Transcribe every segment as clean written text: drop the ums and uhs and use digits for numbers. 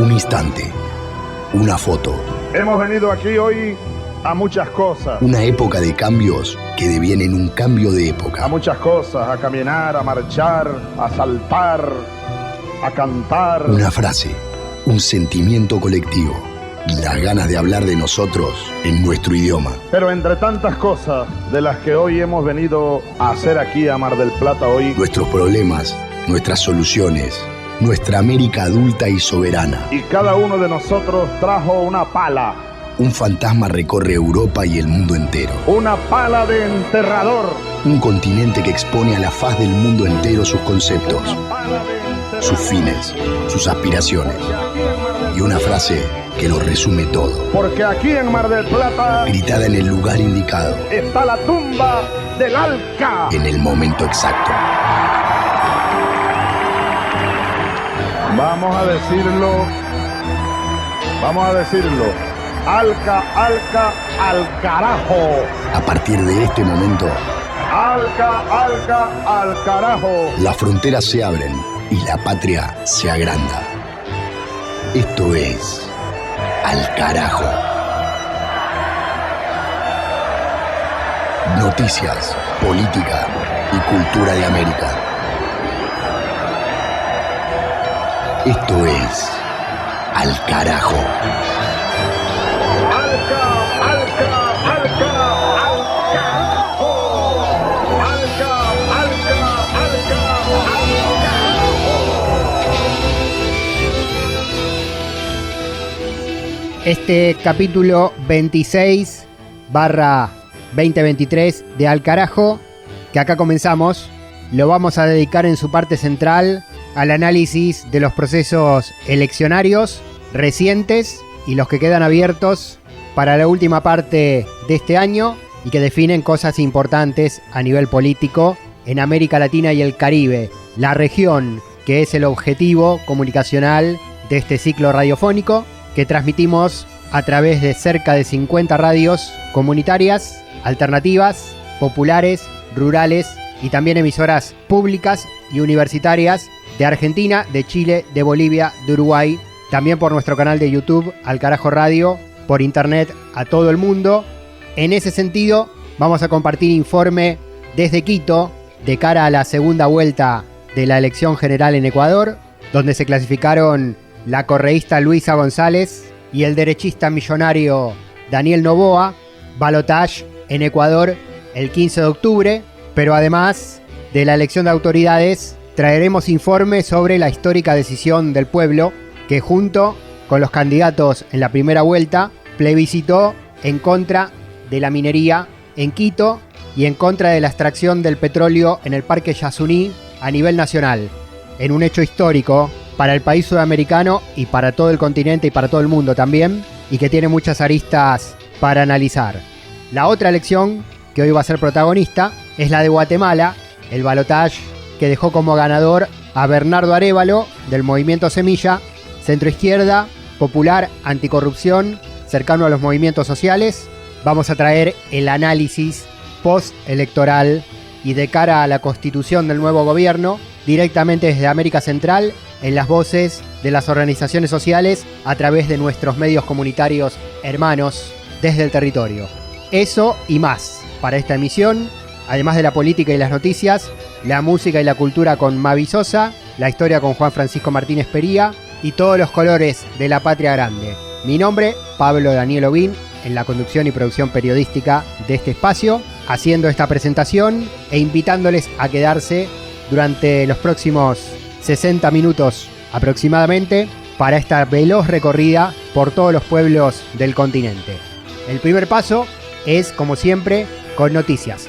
Un instante, una foto. Hemos venido aquí hoy a muchas cosas. Una época de cambios que devienen un cambio de época. A muchas cosas, a caminar, a marchar, a saltar, a cantar. Una frase, un sentimiento colectivo y las ganas de hablar de nosotros en nuestro idioma. Pero entre tantas cosas de las que hoy hemos venido a hacer aquí a Mar del Plata hoy, nuestros problemas, nuestras soluciones, nuestra América adulta y soberana. Y cada uno de nosotros trajo una pala. Un fantasma recorre Europa y el mundo entero. Una pala de enterrador. Un continente que expone a la faz del mundo entero sus conceptos, sus fines, sus aspiraciones. Y una frase que lo resume todo. Porque aquí en Mar del Plata, gritada en el lugar indicado, está la tumba del Alca. En el momento exacto. Vamos a decirlo. Alca, Alca, al carajo. A partir de este momento, Alca, Alca, al carajo. Las fronteras se abren y la patria se agranda. Esto es Al Carajo. Noticias, política y cultura de América. Esto es Al Carajo. Este capítulo 26/2023 de Al Carajo, que acá comenzamos, lo vamos a dedicar en su parte central al análisis de los procesos eleccionarios recientes y los que quedan abiertos para la última parte de este año y que definen cosas importantes a nivel político en América Latina y el Caribe, la región que es el objetivo comunicacional de este ciclo radiofónico que transmitimos a través de cerca de 50 radios comunitarias, alternativas, populares, rurales y también emisoras públicas y universitarias de Argentina, de Chile, de Bolivia, de Uruguay, también por nuestro canal de YouTube, Al Carajo Radio, por internet a todo el mundo. En ese sentido, vamos a compartir informe desde Quito de cara a la segunda vuelta de la elección general en Ecuador, donde se clasificaron la correísta Luisa González y el derechista millonario Daniel Noboa, balotaje en Ecuador el 15 de octubre, pero además de la elección de autoridades, traeremos informe sobre la histórica decisión del pueblo que junto con los candidatos en la primera vuelta plebiscitó en contra de la minería en Quito y en contra de la extracción del petróleo en el Parque Yasuní a nivel nacional, en un hecho histórico para el país sudamericano y para todo el continente y para todo el mundo también, y que tiene muchas aristas para analizar. La otra elección que hoy va a ser protagonista es la de Guatemala, el balotaje que dejó como ganador a Bernardo Arévalo del movimiento Semilla, centroizquierda, popular, anticorrupción, cercano a los movimientos sociales. Vamos a traer el análisis post-electoral y de cara a la constitución del nuevo gobierno directamente desde América Central, en las voces de las organizaciones sociales a través de nuestros medios comunitarios hermanos desde el territorio. Eso y más para esta emisión, además de la política y las noticias, la música y la cultura con Mavi Sosa, la historia con Juan Francisco Martínez Pería y todos los colores de la patria grande. Mi nombre, Pablo Daniel Ovín, en la conducción y producción periodística de este espacio, haciendo esta presentación e invitándoles a quedarse durante los próximos 60 minutos aproximadamente para esta veloz recorrida por todos los pueblos del continente. El primer paso es, como siempre, con noticias,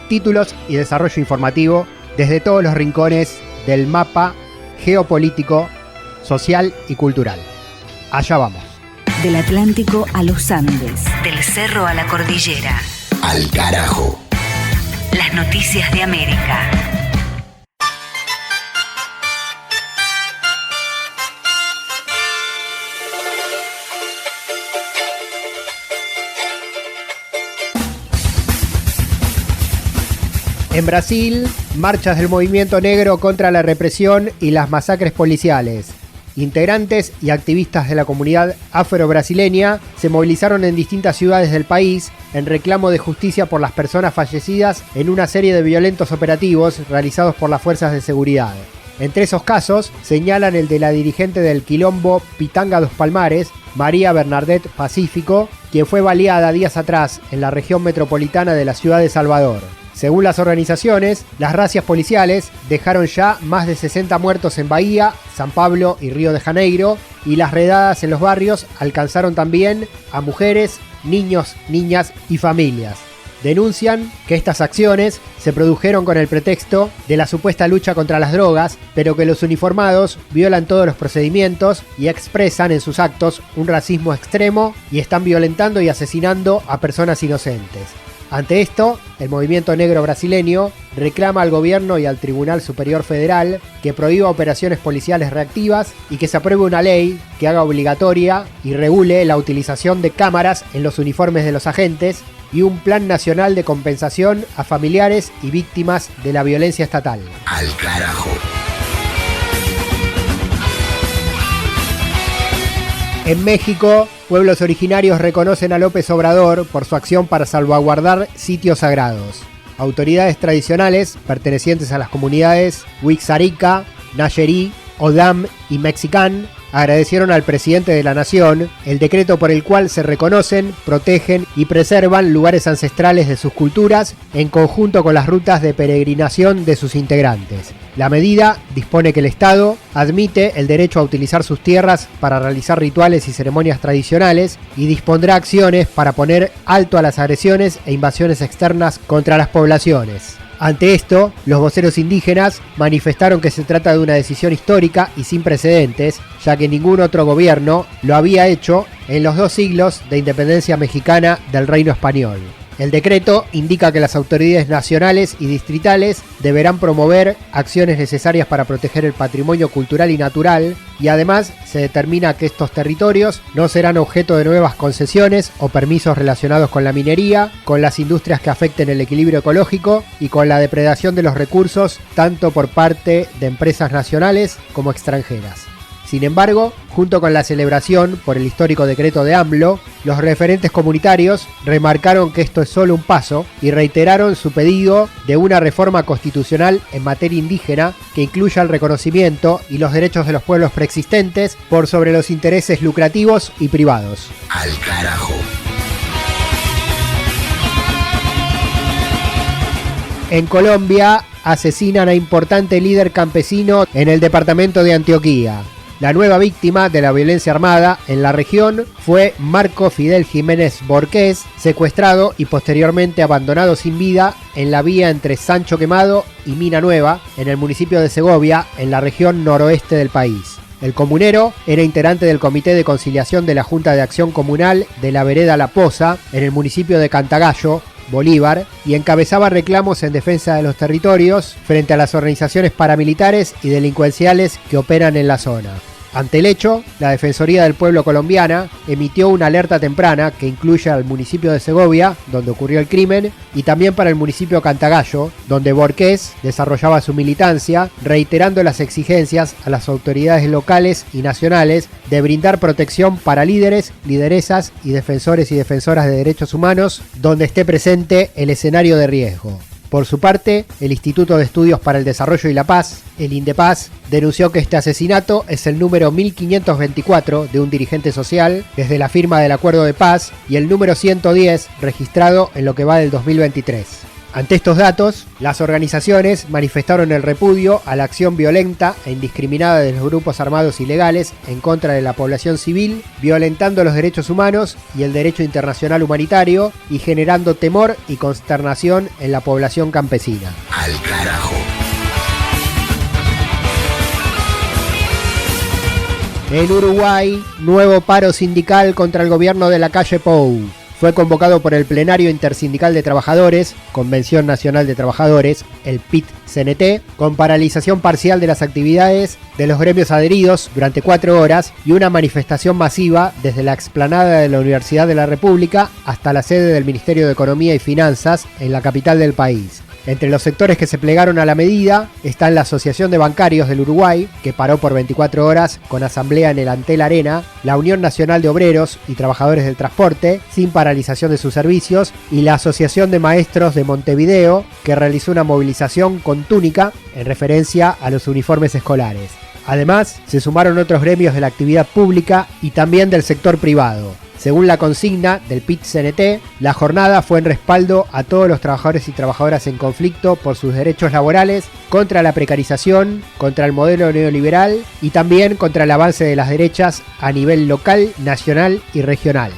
títulos y desarrollo informativo desde todos los rincones del mapa geopolítico, social y cultural. Allá vamos. Del Atlántico a los Andes, del cerro a la cordillera. Al Carajo. Las noticias de América. En Brasil, marchas del movimiento negro contra la represión y las masacres policiales. integrantes y activistas de la comunidad afro-brasileña se movilizaron en distintas ciudades del país en reclamo de justicia por las personas fallecidas en una serie de violentos operativos realizados por las fuerzas de seguridad. Entre esos casos señalan el de la dirigente del quilombo Pitanga dos Palmares, María Bernadette Pacífico, quien fue baleada días atrás en la región metropolitana de la ciudad de Salvador. Según las organizaciones, las razias policiales dejaron ya más de 60 muertos en Bahía, San Pablo y Río de Janeiro, y las redadas en los barrios alcanzaron también a mujeres, niños, niñas y familias. Denuncian que estas acciones se produjeron con el pretexto de la supuesta lucha contra las drogas, pero que los uniformados violan todos los procedimientos y expresan en sus actos un racismo extremo y están violentando y asesinando a personas inocentes. Ante esto, el movimiento negro brasileño reclama al gobierno y al Tribunal Superior Federal que prohíba operaciones policiales reactivas y que se apruebe una ley que haga obligatoria y regule la utilización de cámaras en los uniformes de los agentes y un plan nacional de compensación a familiares y víctimas de la violencia estatal. Al carajo. En México, pueblos originarios reconocen a López Obrador por su acción para salvaguardar sitios sagrados. Autoridades tradicionales pertenecientes a las comunidades Wixárika, Nayerí, Odam y Mexicán agradecieron al presidente de la nación el decreto por el cual se reconocen, protegen y preservan lugares ancestrales de sus culturas en conjunto con las rutas de peregrinación de sus integrantes. La medida dispone que el Estado admite el derecho a utilizar sus tierras para realizar rituales y ceremonias tradicionales y dispondrá acciones para poner alto a las agresiones e invasiones externas contra las poblaciones. Ante esto, los voceros indígenas manifestaron que se trata de una decisión histórica y sin precedentes, ya que ningún otro gobierno lo había hecho en los 2 siglos de independencia mexicana del Reino Español. El decreto indica que las autoridades nacionales y distritales deberán promover acciones necesarias para proteger el patrimonio cultural y natural, y además se determina que estos territorios no serán objeto de nuevas concesiones o permisos relacionados con la minería, con las industrias que afecten el equilibrio ecológico y con la depredación de los recursos tanto por parte de empresas nacionales como extranjeras. Sin embargo, junto con la celebración por el histórico decreto de AMLO, los referentes comunitarios remarcaron que esto es solo un paso y reiteraron su pedido de una reforma constitucional en materia indígena que incluya el reconocimiento y los derechos de los pueblos preexistentes por sobre los intereses lucrativos y privados. Al carajo. En Colombia, asesinan a importante líder campesino en el departamento de Antioquia. La nueva víctima de la violencia armada en la región fue Marco Fidel Jiménez Borqués, secuestrado y posteriormente abandonado sin vida en la vía entre Sancho Quemado y Mina Nueva, en el municipio de Segovia, en la región noroeste del país. El comunero era integrante del Comité de Conciliación de la Junta de Acción Comunal de la Vereda La Poza, en el municipio de Cantagallo, Bolívar, y encabezaba reclamos en defensa de los territorios frente a las organizaciones paramilitares y delincuenciales que operan en la zona. Ante el hecho, la Defensoría del Pueblo colombiana emitió una alerta temprana que incluye al municipio de Segovia, donde ocurrió el crimen, y también para el municipio de Cantagallo, donde Borqués desarrollaba su militancia, reiterando las exigencias a las autoridades locales y nacionales de brindar protección para líderes, lideresas y defensores y defensoras de derechos humanos donde esté presente el escenario de riesgo. Por su parte, el Instituto de Estudios para el Desarrollo y la Paz, el INDEPAZ, denunció que este asesinato es el número 1524 de un dirigente social desde la firma del Acuerdo de Paz y el número 110 registrado en lo que va del 2023. Ante estos datos, las organizaciones manifestaron el repudio a la acción violenta e indiscriminada de los grupos armados ilegales en contra de la población civil, violentando los derechos humanos y el derecho internacional humanitario y generando temor y consternación en la población campesina. Al carajo. En Uruguay, nuevo paro sindical contra el gobierno de Lacalle Pou. Fue convocado por el Plenario Intersindical de Trabajadores, Convención Nacional de Trabajadores, el PIT-CNT, con paralización parcial de las actividades de los gremios adheridos durante 4 horas y una manifestación masiva desde la explanada de la Universidad de la República hasta la sede del Ministerio de Economía y Finanzas en la capital del país. Entre los sectores que se plegaron a la medida están la Asociación de Bancarios del Uruguay, que paró por 24 horas con asamblea en el Antel Arena, la Unión Nacional de Obreros y Trabajadores del Transporte, sin paralización de sus servicios, y la Asociación de Maestros de Montevideo, que realizó una movilización con túnica en referencia a los uniformes escolares. Además, se sumaron otros gremios de la actividad pública y también del sector privado. Según la consigna del PIT-CNT, la jornada fue en respaldo a todos los trabajadores y trabajadoras en conflicto por sus derechos laborales, contra la precarización, contra el modelo neoliberal y también contra el avance de las derechas a nivel local, nacional y regional.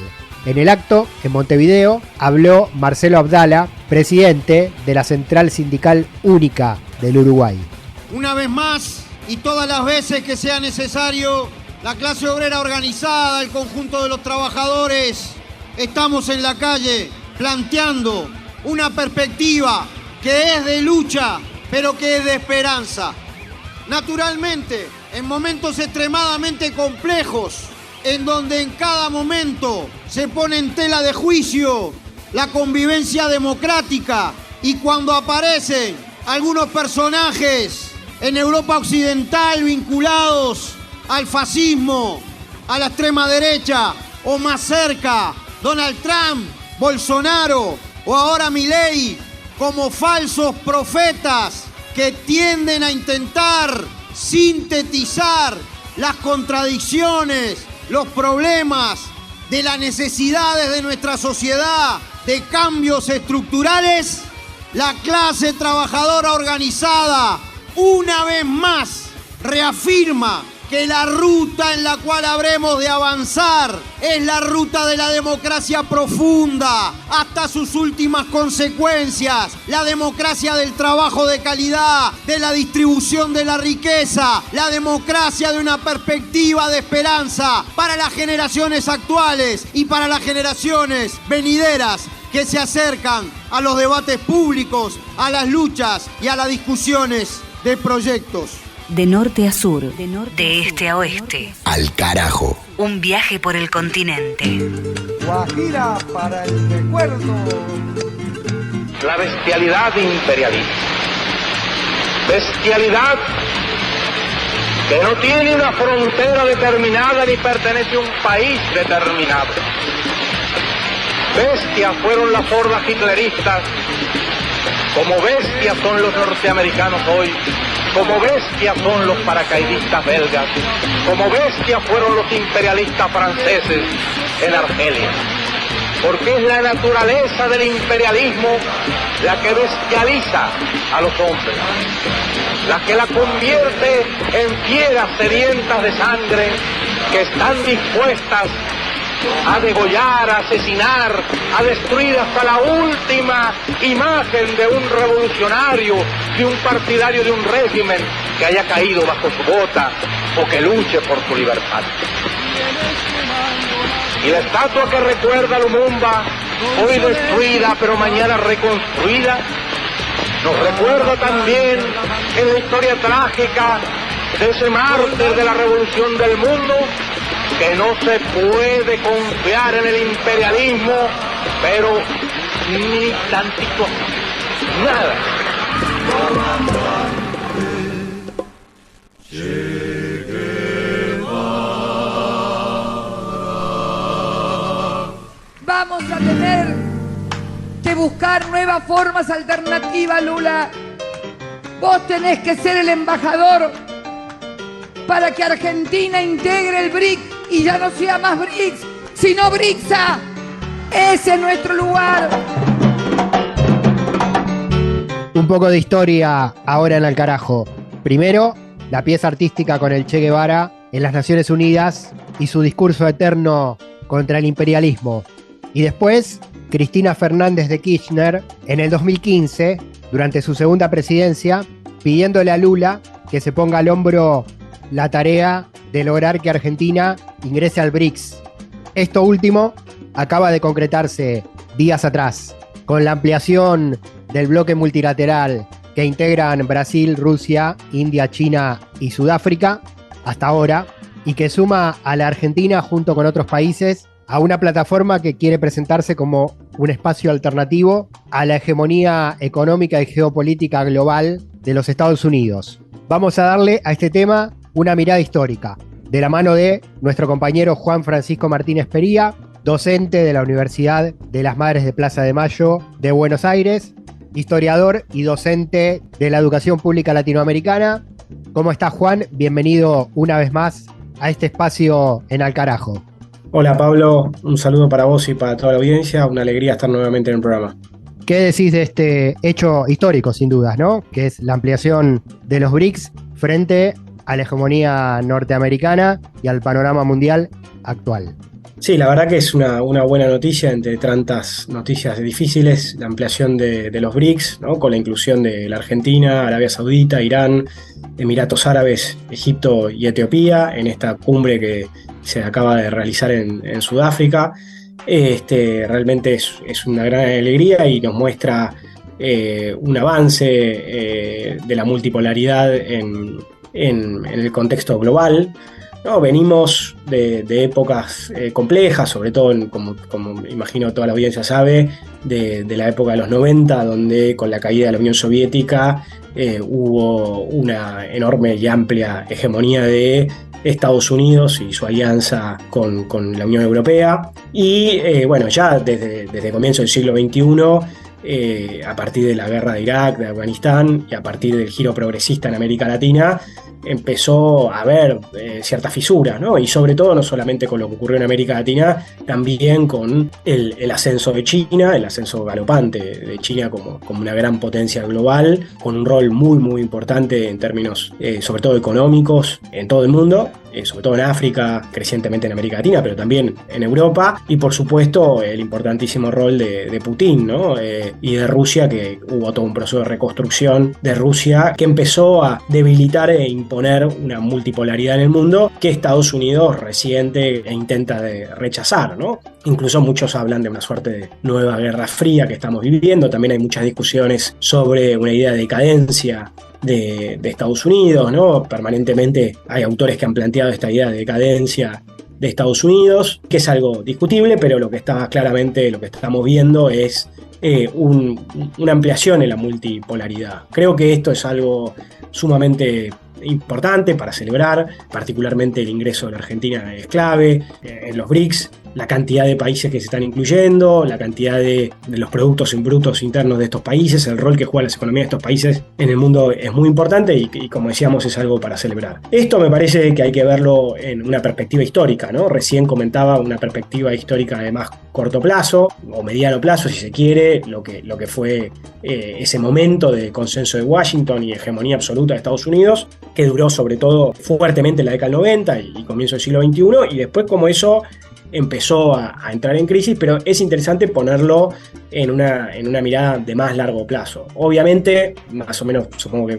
En el acto, en Montevideo, habló Marcelo Abdala, presidente de la Central Sindical Única del Uruguay. Una vez más, y todas las veces que sea necesario, la clase obrera organizada, el conjunto de los trabajadores, estamos en la calle planteando una perspectiva que es de lucha, pero que es de esperanza. Naturalmente, en momentos extremadamente complejos, en donde en cada momento se pone en tela de juicio la convivencia democrática, y cuando aparecen algunos personajes en Europa Occidental vinculados al fascismo, a la extrema derecha, o más cerca, Donald Trump, Bolsonaro o ahora Milei, como falsos profetas que tienden a intentar sintetizar las contradicciones, los problemas de las necesidades de nuestra sociedad, de cambios estructurales, la clase trabajadora organizada una vez más reafirma que la ruta en la cual habremos de avanzar es la ruta de la democracia profunda hasta sus últimas consecuencias, la democracia del trabajo de calidad, de la distribución de la riqueza, la democracia de una perspectiva de esperanza para las generaciones actuales y para las generaciones venideras que se acercan a los debates públicos, a las luchas y a las discusiones de proyectos. De norte a sur, de este a oeste. Al carajo. Un viaje por el continente. Guajira para el recuerdo. La bestialidad imperialista. Bestialidad que no tiene una frontera determinada ni pertenece a un país determinado. Bestias fueron las hordas hitleristas, como bestias son los norteamericanos hoy, como bestias son los paracaidistas belgas, como bestias fueron los imperialistas franceses en Argelia. Porque es la naturaleza del imperialismo la que bestializa a los hombres, la que la convierte en fieras sedientas de sangre que están dispuestas a degollar, a asesinar, a destruir hasta la última imagen de un revolucionario, de un partidario de un régimen que haya caído bajo su bota o que luche por su libertad. Y la estatua que recuerda a Lumumba, hoy destruida pero mañana reconstruida, nos recuerda también en la historia trágica de ese mártir de la revolución del mundo, que no se puede confiar en el imperialismo, pero ni tantito, nada. Vamos a tener que buscar nuevas formas alternativas, Lula. Vos tenés que ser el embajador para que Argentina integre el BRIC y ya no sea más BRICS, sino BRICSA. Ese es nuestro lugar. Un poco de historia ahora en Al Carajo. Primero, la pieza artística con el Che Guevara en las Naciones Unidas y su discurso eterno contra el imperialismo. Y después, Cristina Fernández de Kirchner en el 2015, durante su segunda presidencia, pidiéndole a Lula que se ponga al hombro la tarea de lograr que Argentina ingrese al BRICS. Esto último acaba de concretarse días atrás, con la ampliación del bloque multilateral que integran Brasil, Rusia, India, China y Sudáfrica hasta ahora, y que suma a la Argentina junto con otros países a una plataforma que quiere presentarse como un espacio alternativo a la hegemonía económica y geopolítica global de los Estados Unidos. Vamos a darle a este tema una mirada histórica, de la mano de nuestro compañero Juan Francisco Martínez Pería, docente de la Universidad de las Madres de Plaza de Mayo de Buenos Aires, historiador y docente de la educación pública latinoamericana. ¿Cómo estás, Juan? Bienvenido una vez más a este espacio en Al Carajo. Hola Pablo, un saludo para vos y para toda la audiencia, una alegría estar nuevamente en el programa. ¿Qué decís de este hecho histórico, sin dudas, ¿no? Que es la ampliación de los BRICS frente a la hegemonía norteamericana y al panorama mundial actual. Sí, la verdad que es una buena noticia entre tantas noticias difíciles, la ampliación de los BRICS, ¿no? Con la inclusión de la Argentina, Arabia Saudita, Irán, Emiratos Árabes, Egipto y Etiopía en esta cumbre que se acaba de realizar en Sudáfrica. Realmente es una gran alegría y nos muestra un avance de la multipolaridad en el contexto global. No, venimos de épocas complejas, sobre todo, como imagino toda la audiencia sabe, de la época de los 90, donde con la caída de la Unión Soviética hubo una enorme y amplia hegemonía de Estados Unidos y su alianza con la Unión Europea. Y bueno, ya desde comienzo del siglo XXI, a partir de la guerra de Irak, de Afganistán, y a partir del giro progresista en América Latina, empezó a haber cierta fisura, ¿no? Y sobre todo, no solamente con lo que ocurrió en América Latina, también con el ascenso de China, el ascenso galopante de China como una gran potencia global, con un rol muy, muy importante en términos, sobre todo económicos, en todo el mundo, sobre todo en África, crecientemente en América Latina, pero también en Europa, y por supuesto el importantísimo rol de Putin, ¿no? Y de Rusia, que hubo todo un proceso de reconstrucción de Rusia que empezó a debilitar e imponer una multipolaridad en el mundo que Estados Unidos resiente e intenta de rechazar, ¿no? Incluso muchos hablan de una suerte de nueva guerra fría que estamos viviendo. También hay muchas discusiones sobre una idea de decadencia de Estados Unidos, ¿no? Permanentemente hay autores que han planteado esta idea de decadencia de Estados Unidos, que es algo discutible, pero lo que estamos viendo es una ampliación en la multipolaridad. Creo que esto es algo sumamente importante para celebrar, particularmente el ingreso de la Argentina es clave en los BRICS, la cantidad de países que se están incluyendo, la cantidad de los productos brutos internos de estos países, el rol que juegan las economías de estos países en el mundo es muy importante y como decíamos, es algo para celebrar. Esto me parece que hay que verlo en una perspectiva histórica, ¿no? Recién comentaba una perspectiva histórica de más corto plazo o mediano plazo, si se quiere, lo que fue ese momento de consenso de Washington y hegemonía absoluta de Estados Unidos, que duró sobre todo fuertemente en la década del 90 y comienzo del siglo XXI, y después como eso empezó a entrar en crisis, pero es interesante ponerlo en una mirada de más largo plazo. Obviamente, más o menos supongo que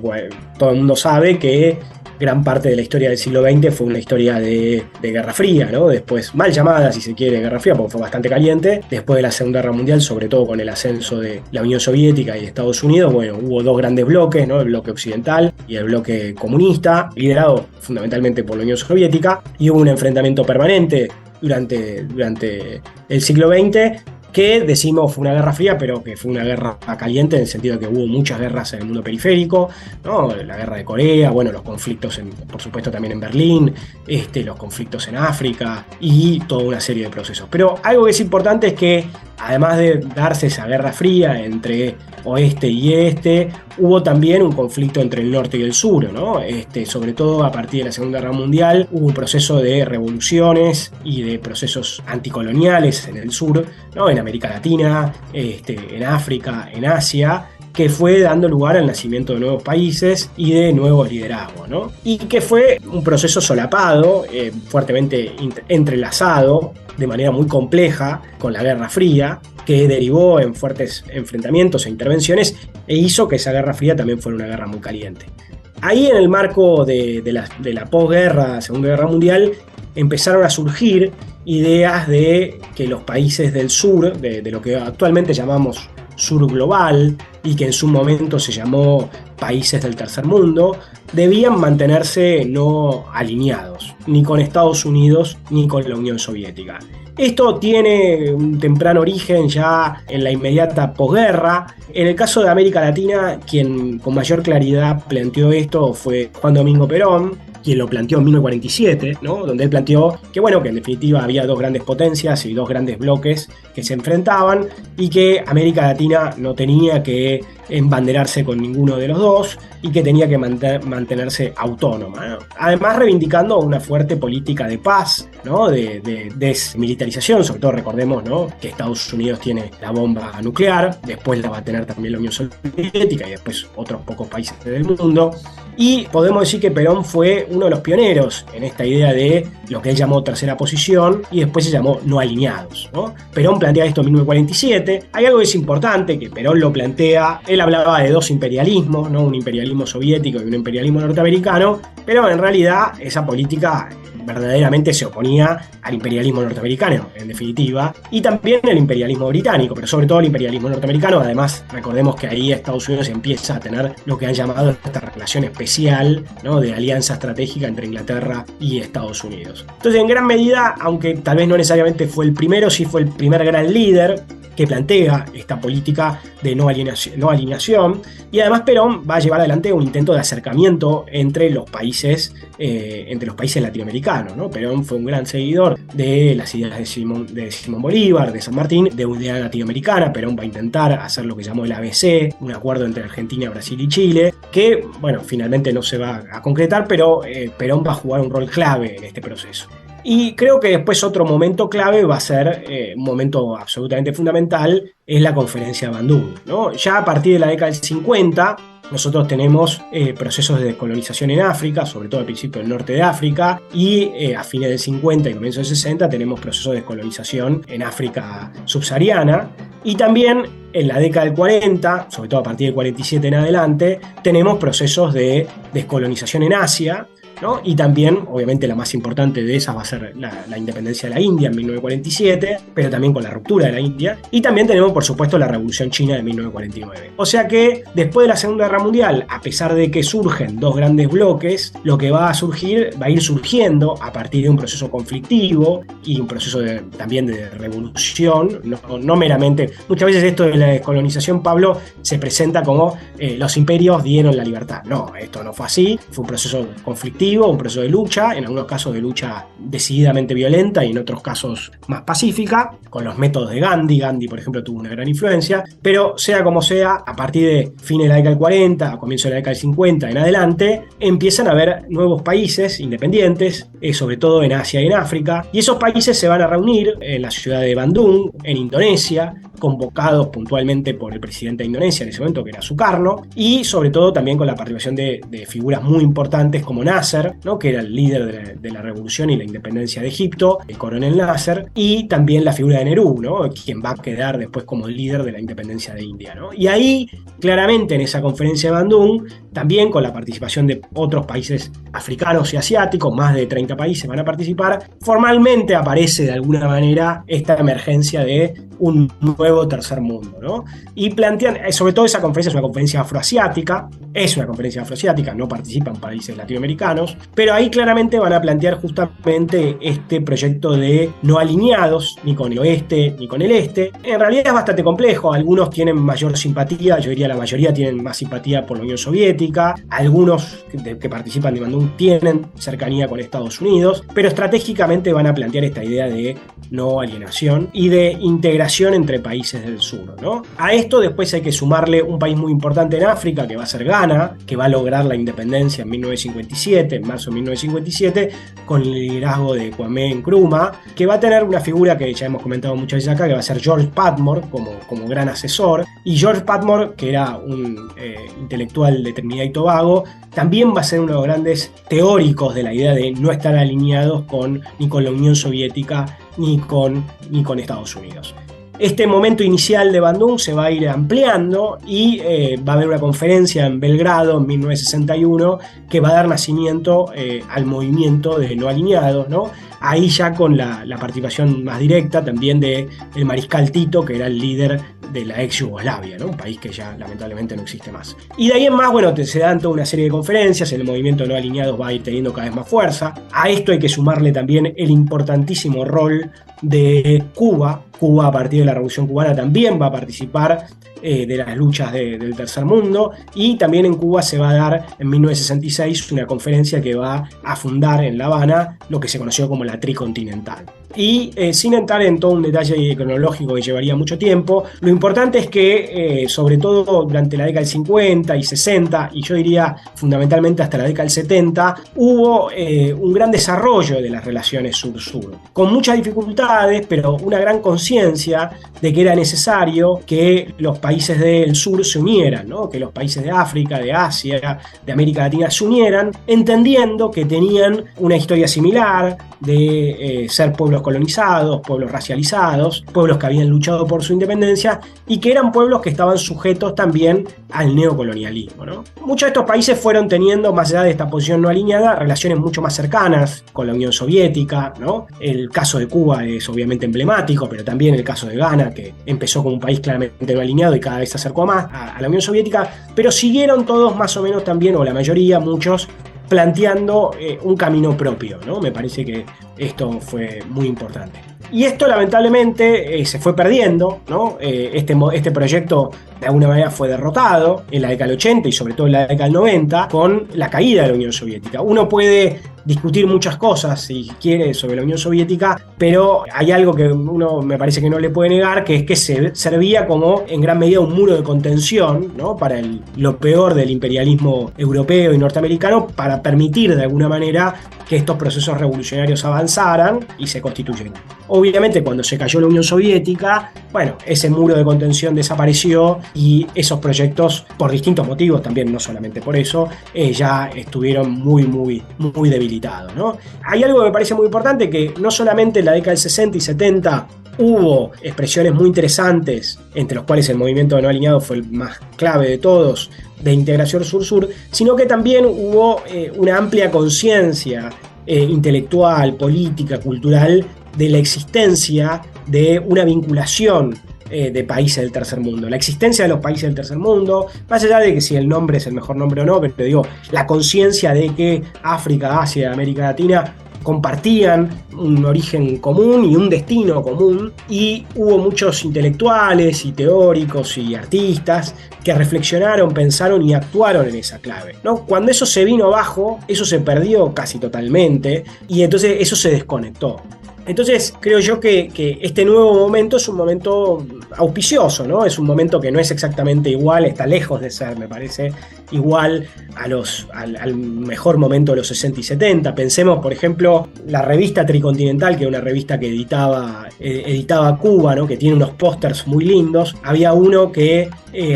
todo el mundo sabe que gran parte de la historia del siglo XX fue una historia de Guerra Fría, ¿no? Después, mal llamada si se quiere Guerra Fría, porque fue bastante caliente. Después de la Segunda Guerra Mundial, sobre todo con el ascenso de la Unión Soviética y de Estados Unidos, bueno, hubo dos grandes bloques, ¿no? El bloque occidental y el bloque comunista, liderado fundamentalmente por la Unión Soviética, y hubo un enfrentamiento permanente durante el siglo XX, que decimos fue una guerra fría, pero que fue una guerra caliente en el sentido de que hubo muchas guerras en el mundo periférico, ¿no? La guerra de Corea, bueno, los conflictos por supuesto también en Berlín, los conflictos en África y toda una serie de procesos. Pero algo que es importante es que además de darse esa guerra fría entre oeste y este, hubo también un conflicto entre el norte y el sur, ¿no? Sobre todo a partir de la Segunda Guerra Mundial hubo un proceso de revoluciones y de procesos anticoloniales en el sur, ¿no? En América Latina, en África, en Asia, que fue dando lugar al nacimiento de nuevos países y de nuevos liderazgos, ¿no? Y que fue un proceso solapado, fuertemente entrelazado, de manera muy compleja, con la Guerra Fría, que derivó en fuertes enfrentamientos e intervenciones e hizo que esa Guerra Fría también fuera una guerra muy caliente. Ahí, en el marco de la posguerra, Segunda Guerra Mundial, empezaron a surgir ideas de que los países del sur, de lo que actualmente llamamos sur global y que en su momento se llamó países del tercer mundo, debían mantenerse no alineados, ni con Estados Unidos ni con la Unión Soviética. Esto tiene un temprano origen ya en la inmediata posguerra. En el caso de América Latina, quien con mayor claridad planteó esto fue Juan Domingo Perón, quien lo planteó en 1947, ¿no? Donde él planteó que, bueno, que en definitiva había dos grandes potencias y dos grandes bloques que se enfrentaban y que América Latina no tenía que embanderarse con ninguno de los dos y que tenía que mantenerse autónoma, ¿no? Además reivindicando una fuerte política de paz, ¿no? de desmilitarización, sobre todo recordemos, ¿no? que Estados Unidos tiene la bomba nuclear, después la va a tener también la Unión Soviética y después otros pocos países del mundo. Y podemos decir que Perón fue uno de los pioneros en esta idea de lo que él llamó tercera posición y después se llamó no alineados, ¿no? Perón plantea esto en 1947. Hay algo que es importante, que Perón lo plantea. Él hablaba de dos imperialismos, ¿no? Un imperialismo soviético y un imperialismo norteamericano, pero en realidad esa política verdaderamente se oponía al imperialismo norteamericano, en definitiva, y también al imperialismo británico, pero sobre todo al imperialismo norteamericano. Además, recordemos que ahí Estados Unidos empieza a tener lo que han llamado esta relación especial, ¿no? de alianza estratégica entre Inglaterra y Estados Unidos. Entonces, en gran medida, aunque tal vez no necesariamente fue el primero, sí fue el primer gran líder que plantea esta política de no alineación, y además Perón va a llevar adelante un intento de acercamiento entre los países latinoamericanos, ¿no? Perón fue un gran seguidor de las ideas de Simón Bolívar, de San Martín, de unidad latinoamericana. Perón va a intentar hacer lo que llamó el ABC, un acuerdo entre Argentina, Brasil y Chile, que, bueno, finalmente no se va a concretar, pero Perón va a jugar un rol clave en este proceso. Y creo que después otro momento clave va a ser un momento absolutamente fundamental, es la conferencia de Bandung, ¿no? Ya a partir de la década del 50, nosotros tenemos procesos de descolonización en África, sobre todo al principio del norte de África, y a fines del 50 y comienzos del 60 tenemos procesos de descolonización en África subsahariana, y también en la década del 40, sobre todo a partir del 47 en adelante, tenemos procesos de descolonización en Asia, ¿no? Y también, obviamente, la más importante de esas va a ser la independencia de la India en 1947, pero también con la ruptura de la India. Y también tenemos, por supuesto, la Revolución China de 1949. O sea que, después de la Segunda Guerra Mundial, a pesar de que surgen dos grandes bloques, lo que va a ir surgiendo a partir de un proceso conflictivo y un proceso también de revolución, no meramente. Muchas veces esto de la descolonización, Pablo, se presenta como los imperios dieron la libertad. No, esto no fue así. Fue un proceso conflictivo, un proceso de lucha, en algunos casos de lucha decididamente violenta y en otros casos más pacífica, con los métodos de Gandhi. Gandhi, por ejemplo, tuvo una gran influencia, pero sea como sea, a partir de fines de la década del 40, a comienzo de la década del 50 en adelante, empiezan a haber nuevos países independientes, sobre todo en Asia y en África, y esos países se van a reunir en la ciudad de Bandung, en Indonesia, convocados puntualmente por el presidente de Indonesia en ese momento, que era Sukarno, y sobre todo también con la participación de figuras muy importantes como Nasser, ¿no? que era el líder de la revolución y la independencia de Egipto, el coronel Nasser, y también la figura de Nehru, ¿no? quien va a quedar después como el líder de la independencia de India, ¿no? Y ahí, claramente en esa conferencia de Bandung, también con la participación de otros países africanos y asiáticos, más de 30 países van a participar, formalmente aparece de alguna manera esta emergencia de un nuevo tercer mundo, ¿no? Y plantean, sobre todo esa conferencia es una conferencia afroasiática, no participan países latinoamericanos, pero ahí claramente van a plantear justamente este proyecto de no alineados, ni con el oeste ni con el este. En realidad es bastante complejo, algunos tienen mayor simpatía, yo diría la mayoría tienen más simpatía por la Unión Soviética, algunos que participan de Bandung tienen cercanía con Estados Unidos, pero estratégicamente van a plantear esta idea de no alienación y de integración entre países del sur, ¿no? A esto después hay que sumarle un país muy importante en África, que va a ser Ghana, que va a lograr la independencia en 1957, en marzo de 1957, con el liderazgo de Kwame Nkrumah, que va a tener una figura que ya hemos comentado muchas veces acá, que va a ser George Padmore como gran asesor, y George Padmore, que era un intelectual de Trinidad y Tobago, también va a ser uno de los grandes teóricos de la idea de no estar alineados ni con la Unión Soviética ni con Estados Unidos. Este momento inicial de Bandung se va a ir ampliando y va a haber una conferencia en Belgrado en 1961 que va a dar nacimiento al movimiento de no alineados, ¿no? Ahí ya con la participación más directa también del mariscal Tito, que era el líder de la ex Yugoslavia, ¿no? Un país que ya lamentablemente no existe más. Y de ahí en más, bueno, se dan toda una serie de conferencias, el movimiento de no alineados va a ir teniendo cada vez más fuerza. A esto hay que sumarle también el importantísimo rol de Cuba. Cuba, a partir de la Revolución Cubana, también va a participar de las luchas del tercer mundo, y también en Cuba se va a dar en 1966 una conferencia que va a fundar en La Habana lo que se conoció como la Tricontinental. Y sin entrar en todo un detalle cronológico que llevaría mucho tiempo, lo importante es que sobre todo durante la década del 50 y 60, y yo diría fundamentalmente hasta la década del 70, hubo un gran desarrollo de las relaciones sur-sur, con muchas dificultades, pero una gran conciencia de que era necesario que los países del sur se unieran, ¿no? Que los países de África, de Asia, de América Latina se unieran, entendiendo que tenían una historia similar de ser pueblos colonizados, pueblos racializados, pueblos que habían luchado por su independencia y que eran pueblos que estaban sujetos también al neocolonialismo, ¿no? Muchos de estos países fueron teniendo, más allá de esta posición no alineada, relaciones mucho más cercanas con la Unión Soviética, ¿no? El caso de Cuba es obviamente emblemático, pero también el caso de Ghana, que empezó como un país claramente no alineado y cada vez se acercó más a la Unión Soviética, pero siguieron todos más o menos también, o la mayoría, muchos, planteando un camino propio, ¿no? Me parece que esto fue muy importante. Y esto lamentablemente se fue perdiendo, ¿no? Este proyecto de alguna manera fue derrotado en la década del 80 y sobre todo en la década del 90 con la caída de la Unión Soviética. Uno puede discutir muchas cosas, si quiere, sobre la Unión Soviética, pero hay algo que uno me parece que no le puede negar, que es que servía como en gran medida un muro de contención, ¿no? Para lo peor del imperialismo europeo y norteamericano, para permitir de alguna manera que estos procesos revolucionarios avanzaran y se constituyeran. Obviamente, cuando se cayó la Unión Soviética, bueno, ese muro de contención desapareció y esos proyectos, por distintos motivos también, no solamente por eso, ya estuvieron muy debilitados, ¿no? Hay algo que me parece muy importante, que no solamente en la década del 60 y 70 hubo expresiones muy interesantes, entre los cuales el movimiento no alineado fue el más clave de todos, de integración sur-sur, sino que también hubo una amplia conciencia intelectual, política, cultural, de la existencia de una vinculación de países del tercer mundo. La existencia de los países del tercer mundo, más allá de que si el nombre es el mejor nombre o no, pero digo, la conciencia de que África, Asia, América Latina compartían un origen común y un destino común, y hubo muchos intelectuales y teóricos y artistas que reflexionaron, pensaron y actuaron en esa clave, ¿no? Cuando eso se vino abajo, eso se perdió casi totalmente y entonces eso se desconectó. Entonces creo yo que este nuevo momento es un momento auspicioso, ¿no? Es un momento que no es exactamente igual, está lejos de ser, me parece, igual al mejor momento de los 60 y 70. Pensemos, por ejemplo, la revista Tricontinental, que es una revista que editaba Cuba, ¿no? Que tiene unos pósters muy lindos. Había uno que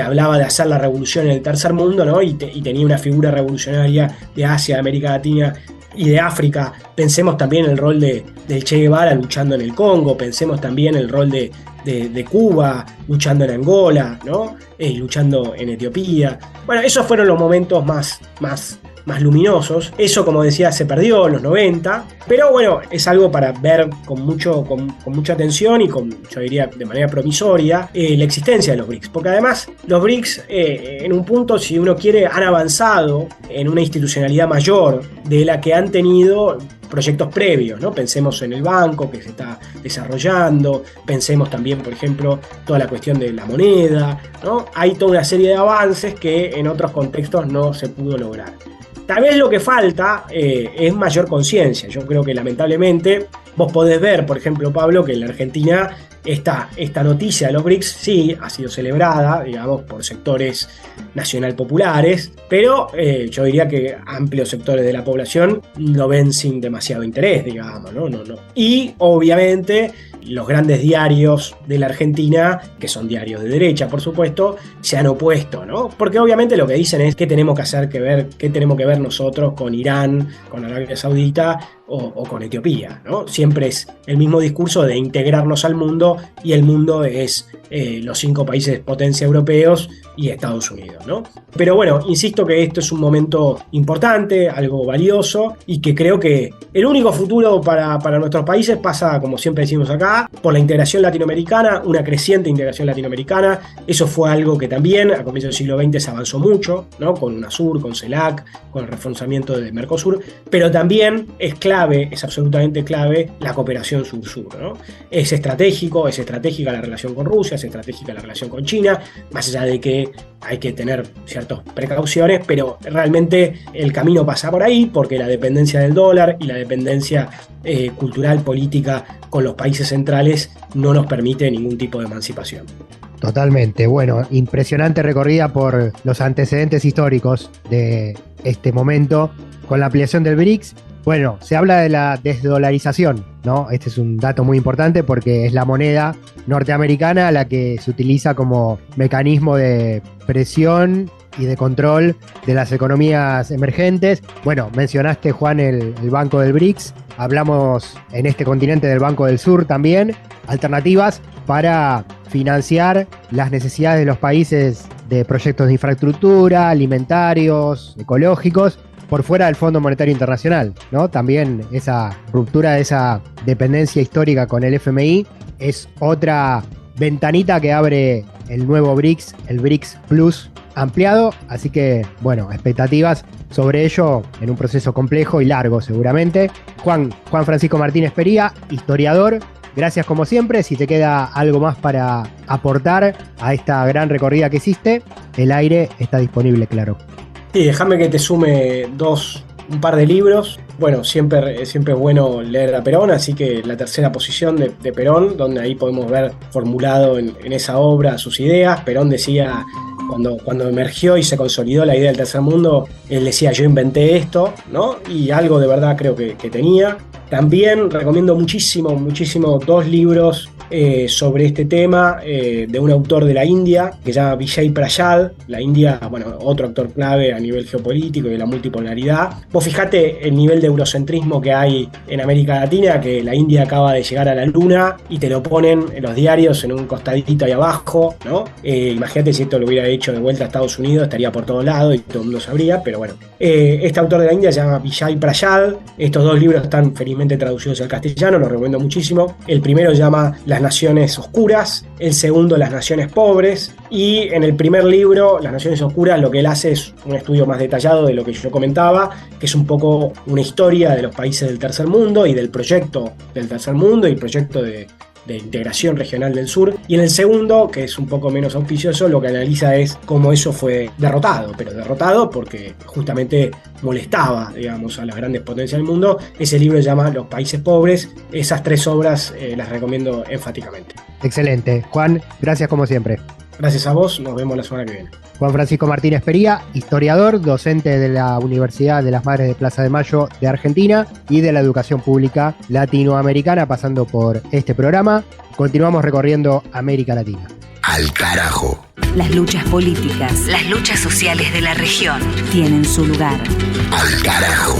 hablaba de hacer la revolución en el tercer mundo, ¿no? Y tenía una figura revolucionaria de Asia, de América Latina y de África. Pensemos también el rol del Che Guevara luchando en el Congo, pensemos también el rol de Cuba luchando en Angola, ¿no? Luchando en Etiopía. Bueno, esos fueron los momentos más luminosos. Eso, como decía, se perdió en los 90, pero bueno, es algo para ver con mucha atención y yo diría de manera promisoria la existencia de los BRICS, porque además los BRICS en un punto, si uno quiere, han avanzado en una institucionalidad mayor de la que han tenido proyectos previos, ¿no? Pensemos en el banco que se está desarrollando, pensemos también, por ejemplo, toda la cuestión de la moneda, ¿no? Hay toda una serie de avances que en otros contextos no se pudo lograr. Tal vez lo que falta es mayor conciencia. Yo creo que lamentablemente vos podés ver, por ejemplo, Pablo, que en la Argentina esta noticia de los BRICS sí ha sido celebrada, digamos, por sectores nacional populares, pero yo diría que amplios sectores de la población lo ven sin demasiado interés, digamos, ¿no? Y obviamente los grandes diarios de la Argentina, que son diarios de derecha, por supuesto, se han opuesto, ¿no? Porque obviamente lo que dicen es qué tenemos que ver nosotros con Irán, con Arabia Saudita o con Etiopía, ¿no? Siempre es el mismo discurso de integrarnos al mundo, y el mundo es los 5 países potencia europeos y Estados Unidos, ¿no? Pero bueno, insisto que esto es un momento importante, algo valioso, y que creo que el único futuro para nuestros países pasa, como siempre decimos acá, por la integración latinoamericana, una creciente integración latinoamericana. Eso fue algo que también a comienzos del siglo XX se avanzó mucho, ¿no? Con UNASUR, con CELAC, con el reforzamiento de Mercosur, pero también es clave, es absolutamente clave la cooperación sur-sur, ¿no? Es estratégica la relación con Rusia, es estratégica la relación con China, más allá de que hay que tener ciertas precauciones, pero realmente el camino pasa por ahí, porque la dependencia del dólar y la dependencia cultural, política con los países centrales no nos permite ningún tipo de emancipación. Totalmente. Bueno, impresionante recorrida por los antecedentes históricos de este momento con la ampliación del BRICS. Bueno, se habla de la desdolarización, ¿no? Este es un dato muy importante porque es la moneda norteamericana la que se utiliza como mecanismo de presión y de control de las economías emergentes. Bueno, mencionaste, Juan, el Banco del BRICS. Hablamos en este continente del Banco del Sur también. Alternativas para financiar las necesidades de los países de proyectos de infraestructura, alimentarios, ecológicos, por fuera del Fondo Monetario Internacional, ¿no? También esa ruptura de esa dependencia histórica con el FMI es otra ventanita que abre el nuevo BRICS, el BRICS Plus ampliado, así que, bueno, expectativas sobre ello en un proceso complejo y largo seguramente. Juan Francisco Martínez Pería, historiador, gracias como siempre. Si te queda algo más para aportar a esta gran recorrida que hiciste, el aire está disponible, claro. Sí, déjame que te sume un par de libros. Bueno, siempre es bueno leer a Perón, así que La tercera posición de Perón, donde ahí podemos ver formulado en esa obra sus ideas. Perón decía, cuando emergió y se consolidó la idea del tercer mundo, él decía, yo inventé esto, ¿no? Y algo de verdad creo que tenía. También recomiendo muchísimo 2 libros sobre este tema de un autor de la India que se llama Vijay Prayad. La India, bueno, otro actor clave a nivel geopolítico y de la multipolaridad. Vos fijate el nivel de eurocentrismo que hay en América Latina, que la India acaba de llegar a la luna y te lo ponen en los diarios en un costadito ahí abajo, ¿no? Imagínate si esto lo hubiera hecho de vuelta a Estados Unidos, estaría por todos lados y todo el mundo sabría, pero bueno. Este autor de la India se llama Vijay Prayad. Estos 2 libros están felizmente traducidos al castellano, los recomiendo muchísimo. El primero se llama Las Naciones Oscuras, el segundo Las Naciones Pobres, y en el primer libro, Las Naciones Oscuras, lo que él hace es un estudio más detallado de lo que yo comentaba, que es un poco una historia de los países del tercer mundo y del proyecto del tercer mundo y el proyecto de integración regional del sur. Y en el segundo, que es un poco menos auspicioso, lo que analiza es cómo eso fue derrotado, pero derrotado porque justamente molestaba, digamos, a las grandes potencias del mundo. Ese libro se llama Los Países Pobres. Esas 3 obras las recomiendo enfáticamente. Excelente. Juan, gracias como siempre. Gracias a vos, nos vemos la semana que viene. Juan Francisco Martínez Pería, historiador, docente de la Universidad de las Madres de Plaza de Mayo de Argentina y de la educación pública latinoamericana, pasando por este programa. Continuamos recorriendo América Latina. Al carajo. Las luchas políticas, las luchas sociales de la región tienen su lugar. Al carajo.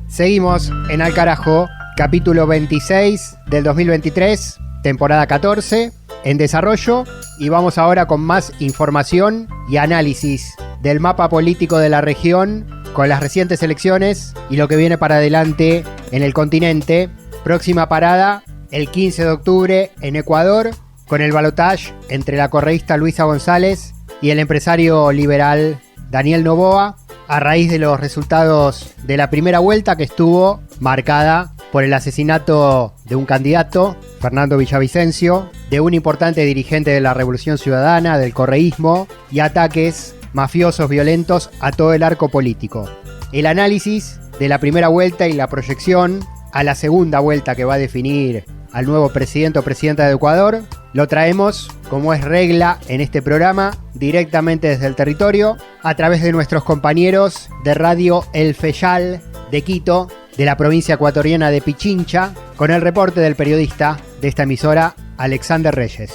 Seguimos en Al Carajo, capítulo 26 del 2023, temporada 14, en desarrollo, y vamos ahora con más información y análisis del mapa político de la región con las recientes elecciones y lo que viene para adelante en el continente. Próxima parada, el 15 de octubre en Ecuador, con el balotaje entre la correísta Luisa González y el empresario liberal Daniel Noboa, a raíz de los resultados de la primera vuelta que estuvo marcada por el asesinato de un candidato, Fernando Villavicencio, de un importante dirigente de la Revolución Ciudadana, del correísmo, y ataques mafiosos violentos a todo el arco político. El análisis de la primera vuelta y la proyección a la segunda vuelta que va a definir al nuevo presidente o presidenta de Ecuador lo traemos, como es regla en este programa, directamente desde el territorio, a través de nuestros compañeros de Radio El Fayal de Quito, de la provincia ecuatoriana de Pichincha, con el reporte del periodista de esta emisora, Alexander Reyes.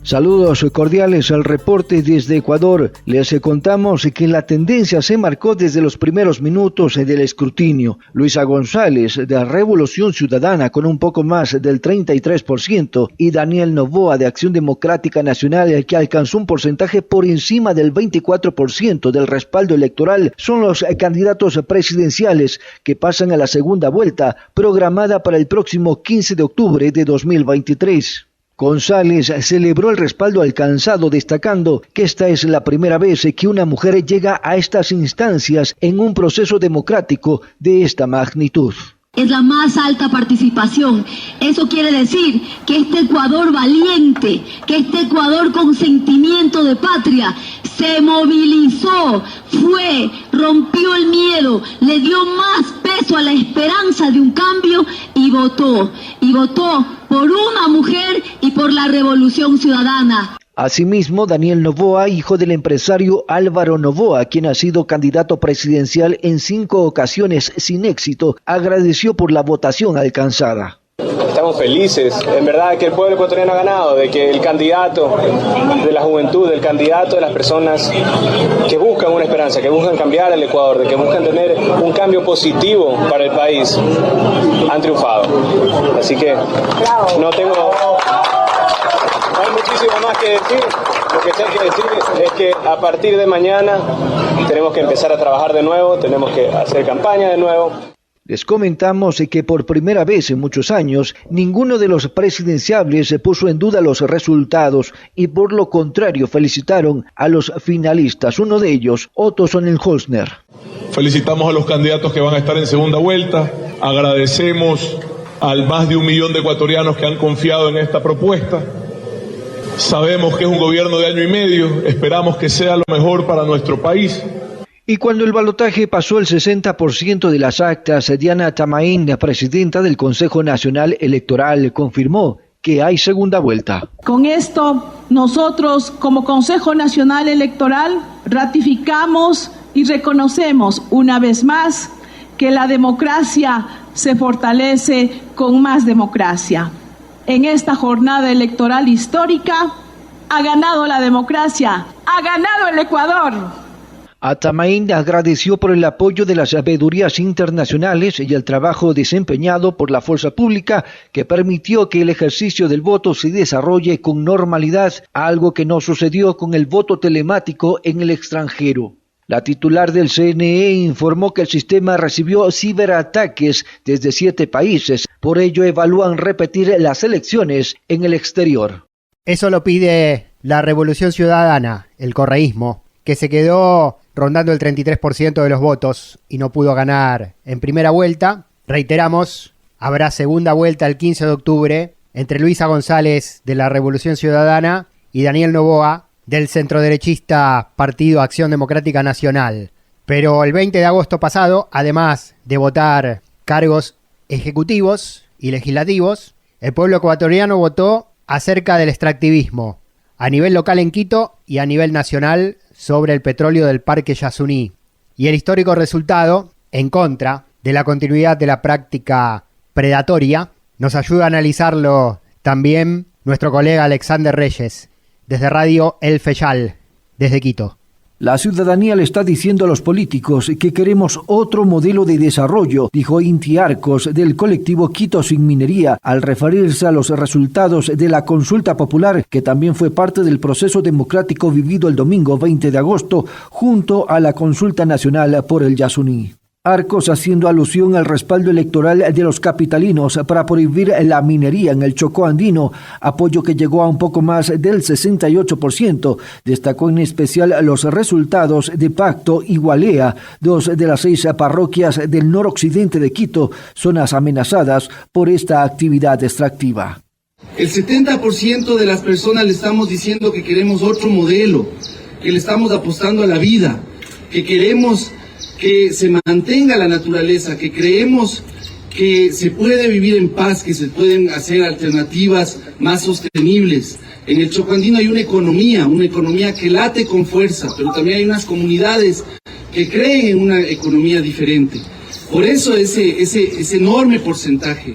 Saludos cordiales al reporte desde Ecuador. Les contamos que la tendencia se marcó desde los primeros minutos del escrutinio. Luisa González de Revolución Ciudadana con un poco más del 33% y Daniel Noboa de Acción Democrática Nacional, que alcanzó un porcentaje por encima del 24% del respaldo electoral, son los candidatos presidenciales que pasan a la segunda vuelta programada para el próximo 15 de octubre de 2023. González celebró el respaldo alcanzado, destacando que esta es la primera vez que una mujer llega a estas instancias en un proceso democrático de esta magnitud. Es la más alta participación. Eso quiere decir que este Ecuador valiente, que este Ecuador con sentimiento de patria, se movilizó, rompió el miedo, le dio más peso a la esperanza de un cambio y votó por una mujer y por la Revolución Ciudadana. Asimismo, Daniel Noboa, hijo del empresario Álvaro Noboa, quien ha sido candidato presidencial en 5 ocasiones sin éxito, agradeció por la votación alcanzada. Estamos felices, en verdad, que el pueblo ecuatoriano ha ganado, de que el candidato de la juventud, el candidato de las personas que buscan una esperanza, que buscan cambiar el Ecuador, de que buscan tener un cambio positivo para el país, han triunfado. Así que no hay muchísimo más que decir. Lo que sí hay que decir es que a partir de mañana tenemos que empezar a trabajar de nuevo, tenemos que hacer campaña de nuevo. Les comentamos que por primera vez en muchos años, ninguno de los presidenciables puso en duda los resultados y por lo contrario felicitaron a los finalistas. Uno de ellos, Otto Sonnenholzner. Felicitamos a los candidatos que van a estar en segunda vuelta. Agradecemos al más de 1 millón de ecuatorianos que han confiado en esta propuesta. Sabemos que es un gobierno de año y medio, esperamos que sea lo mejor para nuestro país. Y cuando el balotaje pasó el 60% de las actas, Diana Tamain, presidenta del Consejo Nacional Electoral, confirmó que hay segunda vuelta. Con esto, nosotros como Consejo Nacional Electoral ratificamos y reconocemos una vez más que la democracia se fortalece con más democracia. En esta jornada electoral histórica, ha ganado la democracia, ha ganado el Ecuador. Atamain agradeció por el apoyo de las sabidurías internacionales y el trabajo desempeñado por la fuerza pública que permitió que el ejercicio del voto se desarrolle con normalidad, algo que no sucedió con el voto telemático en el extranjero. La titular del CNE informó que el sistema recibió ciberataques desde 7 países, por ello evalúan repetir las elecciones en el exterior. Eso lo pide la Revolución Ciudadana, el correísmo, que se quedó rondando el 33% de los votos y no pudo ganar en primera vuelta. Reiteramos, habrá segunda vuelta el 15 de octubre entre Luisa González de la Revolución Ciudadana y Daniel Noboa del centroderechista Partido Acción Democrática Nacional. Pero el 20 de agosto pasado, además de votar cargos ejecutivos y legislativos, el pueblo ecuatoriano votó acerca del extractivismo, a nivel local en Quito y a nivel nacional sobre el petróleo del Parque Yasuní. Y el histórico resultado, en contra de la continuidad de la práctica predatoria, nos ayuda a analizarlo también nuestro colega Alexander Reyes, desde Radio El Fayal, desde Quito. La ciudadanía le está diciendo a los políticos que queremos otro modelo de desarrollo, dijo Inti Arcos del colectivo Quito Sin Minería, al referirse a los resultados de la consulta popular, que también fue parte del proceso democrático vivido el domingo 20 de agosto, junto a la consulta nacional por el Yasuní. Arcos haciendo alusión al respaldo electoral de los capitalinos para prohibir la minería en el Chocó andino, apoyo que llegó a un poco más del 68%. Destacó en especial los resultados de Pacto y Gualea, 2 de las 6 parroquias del noroccidente de Quito, zonas amenazadas por esta actividad extractiva. El 70% de las personas le estamos diciendo que queremos otro modelo, que le estamos apostando a la vida, que queremos que se mantenga la naturaleza, que creemos que se puede vivir en paz, que se pueden hacer alternativas más sostenibles. En el Chocó andino hay una economía que late con fuerza, pero también hay unas comunidades que creen en una economía diferente. Por eso ese enorme porcentaje.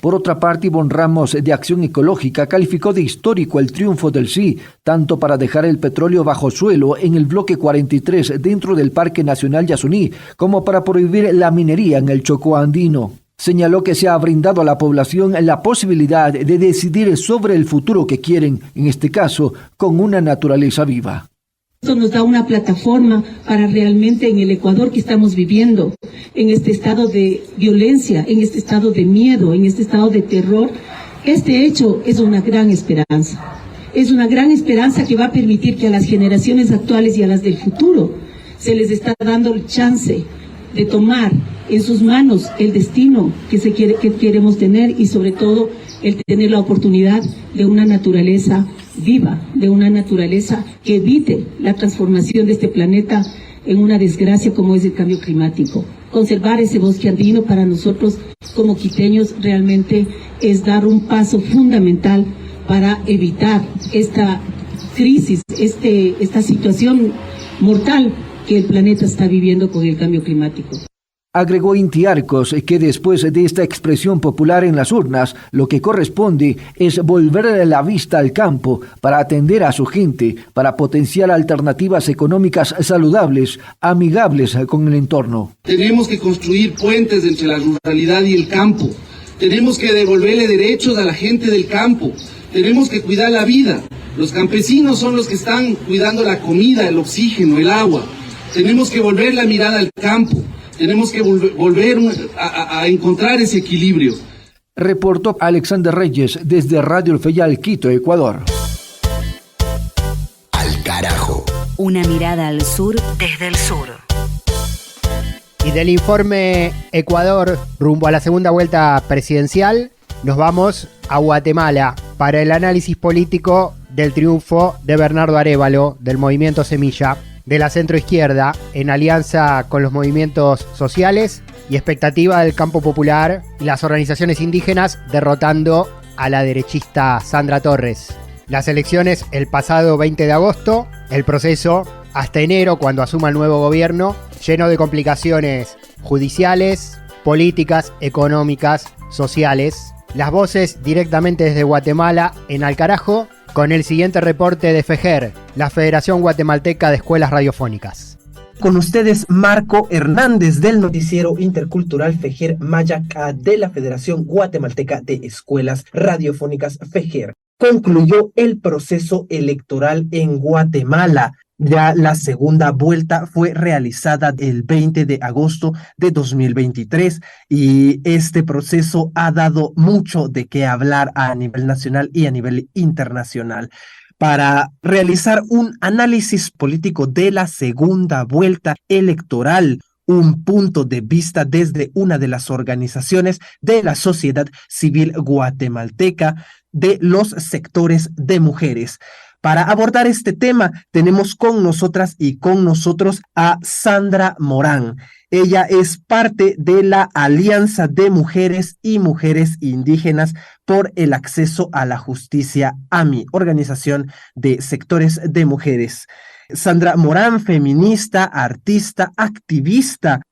Por otra parte, Ivonne Ramos de Acción Ecológica calificó de histórico el triunfo del sí, tanto para dejar el petróleo bajo suelo en el bloque 43 dentro del Parque Nacional Yasuní, como para prohibir la minería en el Chocó andino. Señaló que se ha brindado a la población la posibilidad de decidir sobre el futuro que quieren, en este caso, con una naturaleza viva. Esto nos da una plataforma para realmente en el Ecuador que estamos viviendo, en este estado de violencia, en este estado de miedo, en este estado de terror. Este hecho es una gran esperanza. Es una gran esperanza que va a permitir que a las generaciones actuales y a las del futuro se les está dando el chance de tomar en sus manos el destino que queremos tener y sobre todo el tener la oportunidad de una naturaleza viva, de una naturaleza que evite la transformación de este planeta en una desgracia como es el cambio climático. Conservar ese bosque andino para nosotros como quiteños realmente es dar un paso fundamental para evitar esta crisis, esta situación mortal que el planeta está viviendo con el cambio climático. Agregó Inti Arcos que después de esta expresión popular en las urnas, lo que corresponde es volver la vista al campo para atender a su gente, para potenciar alternativas económicas saludables, amigables con el entorno. Tenemos que construir puentes entre la ruralidad y el campo. Tenemos que devolverle derechos a la gente del campo. Tenemos que cuidar la vida. Los campesinos son los que están cuidando la comida, el oxígeno, el agua. Tenemos que volver la mirada al campo. Tenemos que volver a encontrar ese equilibrio. Reportó Alexander Reyes desde Radio El Fayal, Quito, Ecuador. Al carajo. Una mirada al sur desde el sur. Y del informe Ecuador rumbo a la segunda vuelta presidencial, nos vamos a Guatemala para el análisis político del triunfo de Bernardo Arévalo del movimiento Semilla, de la centroizquierda, en alianza con los movimientos sociales y expectativa del campo popular y las organizaciones indígenas, derrotando a la derechista Sandra Torres. Las elecciones el pasado 20 de agosto, el proceso hasta enero, cuando asuma el nuevo gobierno, lleno de complicaciones judiciales, políticas, económicas, sociales. Las voces directamente desde Guatemala en Al Carajo, con el siguiente reporte de FEGER, la Federación Guatemalteca de Escuelas Radiofónicas. Con ustedes, Marco Hernández, del noticiero intercultural FEGER Mayaca de la Federación Guatemalteca de Escuelas Radiofónicas FEGER. Concluyó el proceso electoral en Guatemala. Ya la segunda vuelta fue realizada el 20 de agosto de 2023 y este proceso ha dado mucho de qué hablar a nivel nacional y a nivel internacional. Para realizar un análisis político de la segunda vuelta electoral, un punto de vista desde una de las organizaciones de la sociedad civil guatemalteca, de los sectores de mujeres. Para abordar este tema, tenemos con nosotras y con nosotros a Sandra Morán. Ella es parte de la Alianza de Mujeres y Mujeres Indígenas por el Acceso a la Justicia, AMI, Organización de Sectores de Mujeres. Sandra Morán, feminista, artista, activista,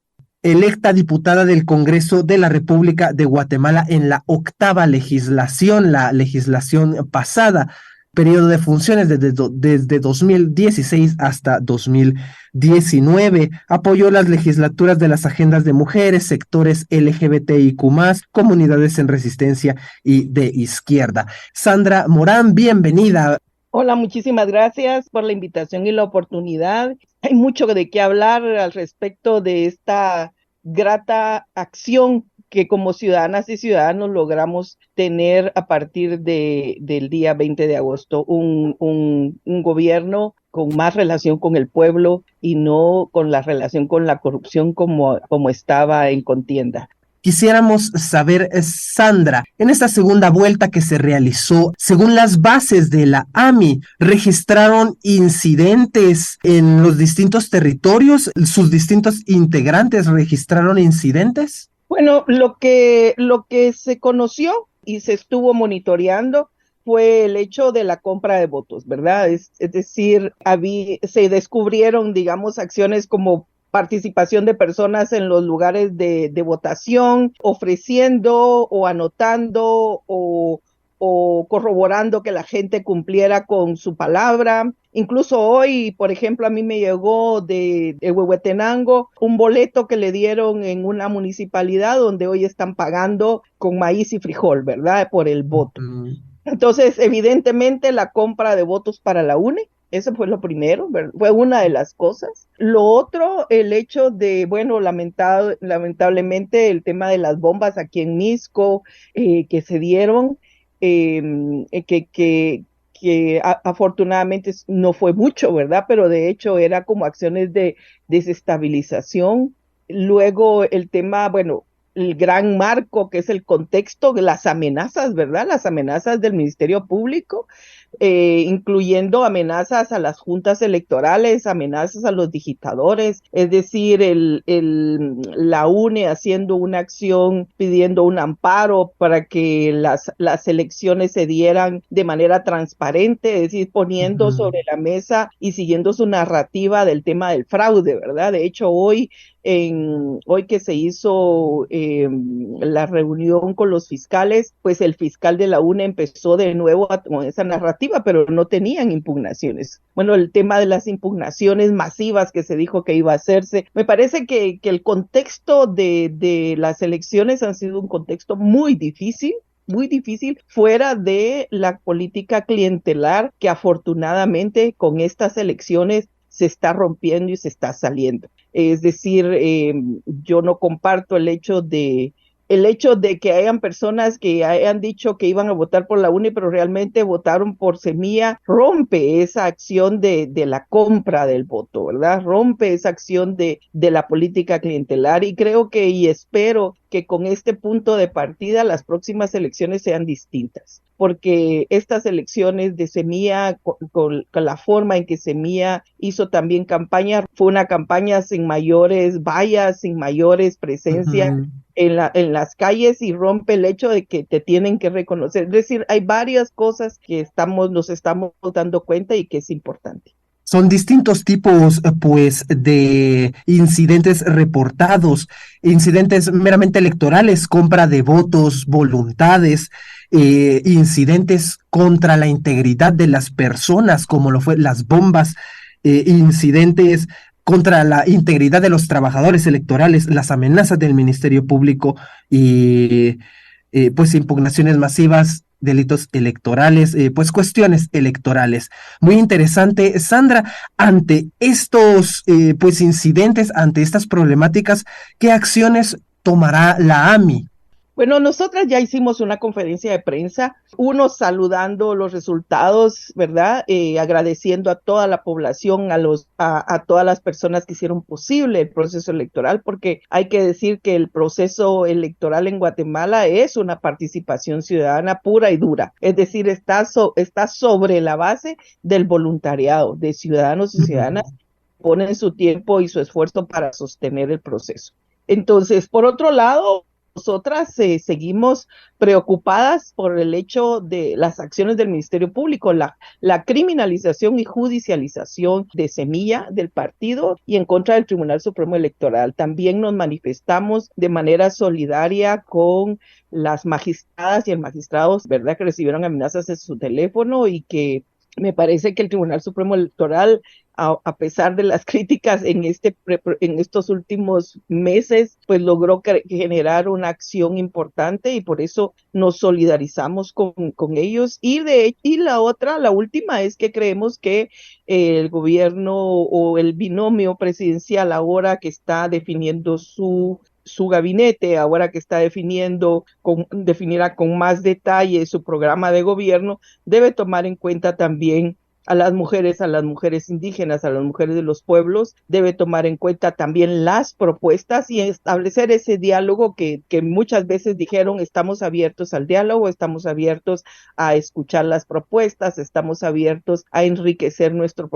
electa diputada del Congreso de la República de Guatemala en la 8ª legislación, la legislación pasada, periodo de funciones desde 2016 hasta 2019. Apoyó las legislaturas de las agendas de mujeres, sectores LGBTIQ+, comunidades en resistencia y de izquierda. Sandra Morán, bienvenida. Hola, muchísimas gracias por la invitación y la oportunidad. Hay mucho de qué hablar al respecto de esta grata acción que como ciudadanas y ciudadanos logramos tener a partir del día 20 de agosto, un gobierno con más relación con el pueblo y no con la relación con la corrupción como estaba en contienda. Quisiéramos saber, Sandra, en esta segunda vuelta que se realizó, según las bases de la AMI, ¿registraron incidentes en los distintos territorios? ¿Sus distintos integrantes registraron incidentes? Bueno, lo que se conoció y se estuvo monitoreando fue el hecho de la compra de votos, ¿verdad? Es decir, se descubrieron, digamos, acciones como participación de personas en los lugares de votación, ofreciendo o anotando o corroborando que la gente cumpliera con su palabra. Incluso hoy, por ejemplo, a mí me llegó de Huehuetenango un boleto que le dieron en una municipalidad donde hoy están pagando con maíz y frijol, ¿verdad? Por el voto. Entonces, evidentemente, la compra de votos para la UNE, eso fue lo primero, ¿verdad? Fue una de las cosas. Lo otro, el hecho de, bueno, lamentablemente, el tema de las bombas aquí en Misco, que se dieron, que afortunadamente no fue mucho, ¿verdad? Pero de hecho era como acciones de desestabilización. Luego el tema, bueno, el gran marco que es el contexto de las amenazas, ¿verdad? Las amenazas del Ministerio Público, incluyendo amenazas a las juntas electorales, amenazas a los digitadores, es decir, la UNE haciendo una acción pidiendo un amparo para que las elecciones se dieran de manera transparente, es decir, poniendo sobre la mesa y siguiendo su narrativa del tema del fraude, ¿verdad? De hecho, hoy que se hizo la reunión con los fiscales, pues el fiscal de la UNE empezó de nuevo con esa narrativa, pero no tenían impugnaciones. Bueno, el tema de las impugnaciones masivas que se dijo que iba a hacerse, me parece que el contexto de las elecciones han sido un contexto muy difícil fuera de la política clientelar que afortunadamente con estas elecciones se está rompiendo y se está saliendo. Es decir, yo no comparto el hecho de que hayan personas que hayan dicho que iban a votar por la UNE, pero realmente votaron por Semilla, rompe esa acción de la compra del voto, ¿verdad? Rompe esa acción de la política clientelar y creo que y espero que con este punto de partida las próximas elecciones sean distintas, porque estas elecciones de Semilla, con la forma en que Semilla hizo también campaña, fue una campaña sin mayores vallas, sin mayores presencias en las calles y rompe el hecho de que te tienen que reconocer. Es decir, hay varias cosas que nos estamos dando cuenta y que es importante. Son distintos tipos, pues, de incidentes reportados, incidentes meramente electorales, compra de votos, voluntades, incidentes contra la integridad de las personas, como lo fue las bombas, incidentes contra la integridad de los trabajadores electorales, las amenazas del Ministerio Público y, pues, impugnaciones masivas, delitos electorales, pues cuestiones electorales. Muy interesante, Sandra. Ante estos pues incidentes, ante estas problemáticas, ¿qué acciones tomará la AMI? Bueno, nosotras ya hicimos una conferencia de prensa, uno saludando los resultados, ¿verdad? Agradeciendo a toda la población, a todas las personas que hicieron posible el proceso electoral, porque hay que decir que el proceso electoral en Guatemala es una participación ciudadana pura y dura, es decir, está sobre la base del voluntariado de ciudadanos y ciudadanas que ponen su tiempo y su esfuerzo para sostener el proceso. Entonces, por otro lado, nosotras seguimos preocupadas por el hecho de las acciones del Ministerio Público, la criminalización y judicialización de Semilla, del partido y en contra del Tribunal Supremo Electoral. También nos manifestamos de manera solidaria con las magistradas y el magistrado, ¿verdad?, que recibieron amenazas en su teléfono y que me parece que el Tribunal Supremo Electoral, a pesar de las críticas en estos últimos meses, pues logró generar una acción importante y por eso nos solidarizamos con ellos. Y la última es que creemos que el gobierno o el binomio presidencial ahora que está definiendo su gabinete, ahora que está definirá con más detalle su programa de gobierno, debe tomar en cuenta también a las mujeres indígenas, a las mujeres de los pueblos, debe tomar en cuenta también las propuestas y establecer ese diálogo que muchas veces dijeron, estamos abiertos al diálogo, estamos abiertos a escuchar las propuestas, estamos abiertos a enriquecer nuestro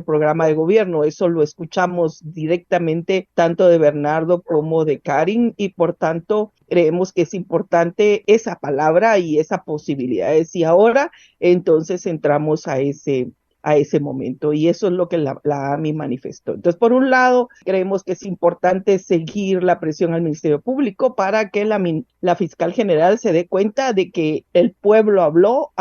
programa de gobierno. Eso lo escuchamos directamente tanto de Bernardo como de Karin y por tanto creemos que es importante esa palabra y esa posibilidad. Y ahora entonces entramos a a ese momento, y eso es lo que la AMI manifestó. Entonces, por un lado, creemos que es importante seguir la presión al Ministerio Público para que la fiscal general se dé cuenta de que el pueblo habló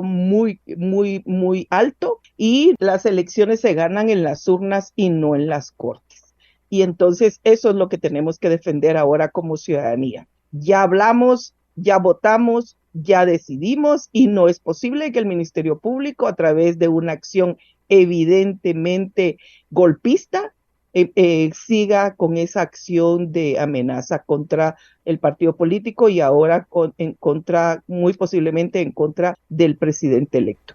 muy, muy, muy alto, y las elecciones se ganan en las urnas y no en las cortes. Y entonces eso es lo que tenemos que defender ahora como ciudadanía. Ya hablamos, ya votamos, ya decidimos, y no es posible que el Ministerio Público, a través de una acción evidentemente golpista, siga con esa acción de amenaza contra el partido político y ahora muy posiblemente en contra del presidente electo.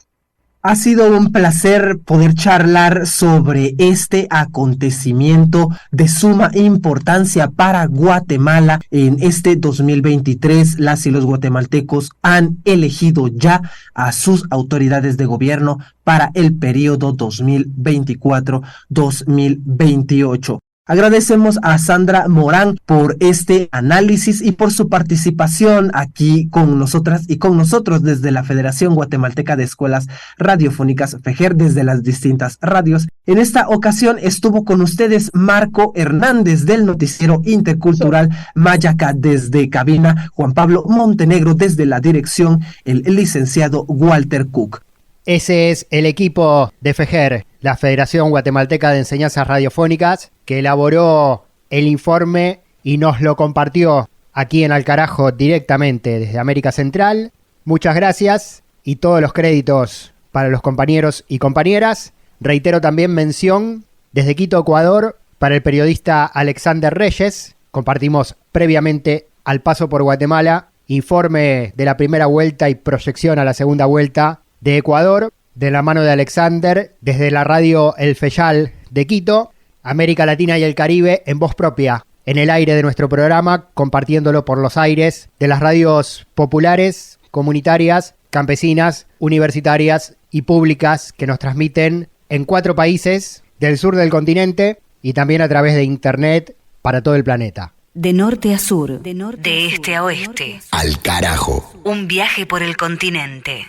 Ha sido un placer poder charlar sobre este acontecimiento de suma importancia para Guatemala. En este 2023, las y los guatemaltecos han elegido ya a sus autoridades de gobierno para el periodo 2024-2028. Agradecemos a Sandra Morán por este análisis y por su participación aquí con nosotras y con nosotros desde la Federación Guatemalteca de Escuelas Radiofónicas FEGER, desde las distintas radios. En esta ocasión estuvo con ustedes Marco Hernández del Noticiero Intercultural Mayacá, desde cabina Juan Pablo Montenegro, desde la dirección el licenciado Walter Cook. Ese es el equipo de FEGER, la Federación Guatemalteca de Enseñanzas Radiofónicas, que elaboró el informe y nos lo compartió aquí en Alcarajo directamente desde América Central. Muchas gracias y todos los créditos para los compañeros y compañeras. Reitero también mención desde Quito, Ecuador, para el periodista Alexander Reyes. Compartimos previamente al paso por Guatemala informe de la primera vuelta y proyección a la segunda vuelta de Ecuador, de la mano de Alexander, desde la radio El Feyal de Quito, América Latina y el Caribe en voz propia, en el aire de nuestro programa, compartiéndolo por los aires de las radios populares, comunitarias, campesinas, universitarias y públicas que nos transmiten en 4 países del sur del continente y también a través de internet para todo el planeta. De norte a sur, de este a oeste. Al carajo. Un viaje por el continente.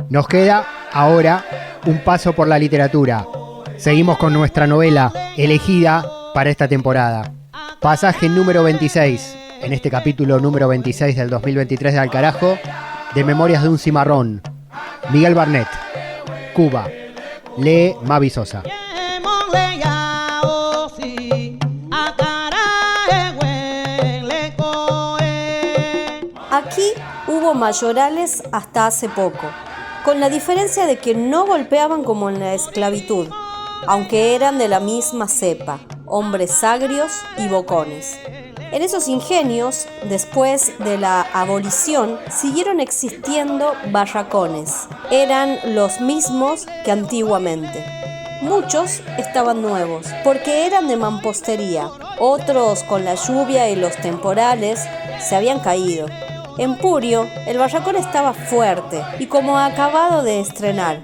Nos queda ahora un paso por la literatura. Seguimos con nuestra novela elegida para esta temporada. Pasaje número 26, en este capítulo número 26 del 2023 de Alcarajo, de Memorias de un Cimarrón. Miguel Barnett, Cuba. Lee Mavi Sosa. Aquí hubo mayorales hasta hace poco, con la diferencia de que no golpeaban como en la esclavitud, aunque eran de la misma cepa, hombres agrios y bocones. En esos ingenios, después de la abolición, siguieron existiendo barracones. Eran los mismos que antiguamente. Muchos estaban nuevos, porque eran de mampostería. Otros, con la lluvia y los temporales, se habían caído. En Purio, el barracón estaba fuerte y como acabado de estrenar.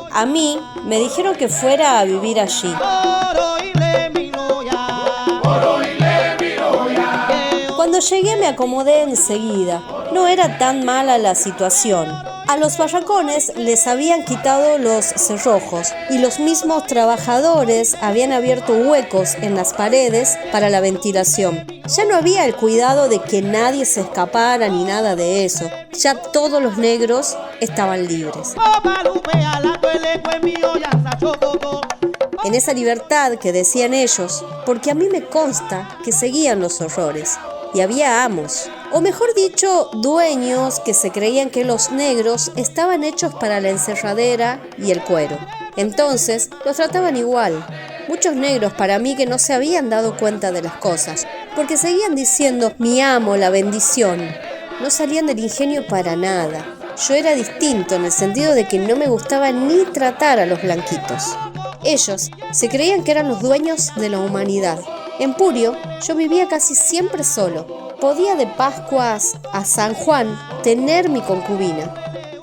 A mí me dijeron que fuera a vivir allí. Cuando llegué me acomodé enseguida. No era tan mala la situación. A los barracones les habían quitado los cerrojos y los mismos trabajadores habían abierto huecos en las paredes para la ventilación. Ya no había el cuidado de que nadie se escapara ni nada de eso. Ya todos los negros estaban libres. En esa libertad que decían ellos, porque a mí me consta que seguían los horrores. Y había amos, o mejor dicho, dueños que se creían que los negros estaban hechos para la encerradera y el cuero. Entonces, los trataban igual. Muchos negros para mí que no se habían dado cuenta de las cosas, porque seguían diciendo, mi amo, la bendición. No salían del ingenio para nada. Yo era distinto en el sentido de que no me gustaba ni tratar a los blanquitos. Ellos se creían que eran los dueños de la humanidad. En Purio, yo vivía casi siempre solo. Podía de Pascuas a San Juan tener mi concubina.